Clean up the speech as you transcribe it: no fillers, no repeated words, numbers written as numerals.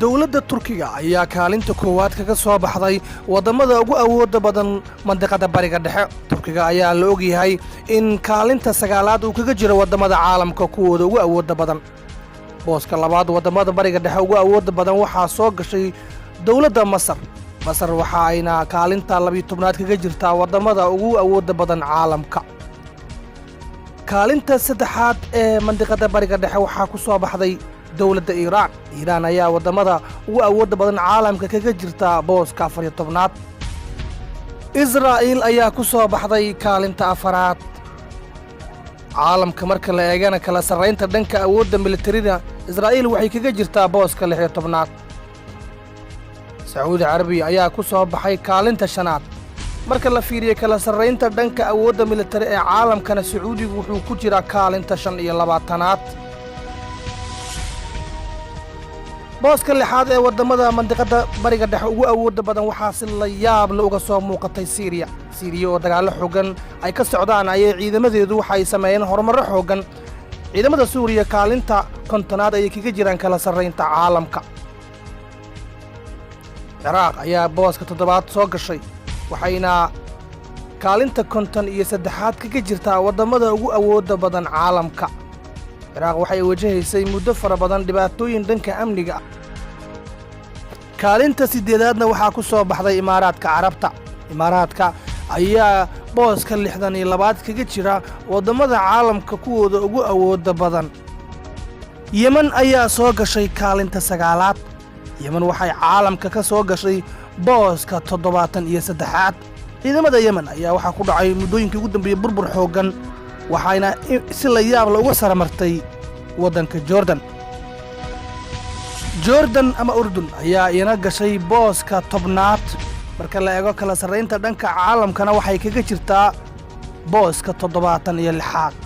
dawladda Turkiga ayaa kaalinta koowaad kaga soo baxday wadamada ugu awoodda badan mandiqada Bariga Dhexe. Turkiga ayaa la og yahay in kaalinta sagaalaad uu kaga jiro wadamada caalamka kuwooda ugu awoodda badan. booska labaad wadamada Bariga Dhexe ugu awoodda badan waxaa soo gashay dawladda Masar. Masar waxa ayna kaalinta 12aad kaga jirtaa wadamada ugu awoodda badan caalamka. kaalinta saddexaad ee mandiqada Bariga Dhexe waxaa ku soo baxday dawladda Iiraan. Iiraan ayaa wadamada ugu awoodda badan caalamka kaga jirta booska 14aad. Israa'iil ayaa ku soo baxday kaalinta afaraad. caalamka marka la eegana kala sarreynta dhanka awoodda militariga Israa'iil waxay kaga jirtaa booska 16aad. Sacuudi Carabiya ayaa ku soo baxay kaalinta 5aad. marka la fiiriyo kala sarreynta dhanka awoodda militari ee caalamkana Sacuudigu wuxuu ku jiraa kaalinta 25aad. booska 6aad ee wadamada mandiqada Bariga Dhexe ugu awoodda badan waxaa si la yaab leh uga soo muuqatay Syria oo dagaalo xooggan ay ka socdaan ayay ciidamadeedu waxay sameeyeen horumar xooggan. ciidamada Suuriya kaalinta 50aad ay kaga jiraan kala sarreynta caalamka. Ciraaq ayaa booska 7aad soo gashay waxayna kaalinta 53aad kaga jirtaa wadamada ugu awoodda badan caalamka. Ciraaq waxay wajahaysay muddo fara badan dhibaatooyin dhanka amniga ah. kaalinta 8aadna waxaa ku soo baxday Imaaraadka Carabta. Imaaraadka ayaa booska 62aad kaga jira wadamada caalamka kuwooda ugu awoodda badan. Yemen ayaa soo gashay kaalinta 9aad. Yemen waxay caalamka ka soo gashay booska 73aad. ciidamada Yemen ayaa waxaa ku dhacay muddooyinkii ugu dambeeyay burbur xooggan waxayna si la yaab leh uga saramartay waddanka Jordan ama Urdun ayaa iyana gashay booska 10aad. marka la eego kala sarreynta dhanka caalamkana waxay kaga jirtaa booska 76aad.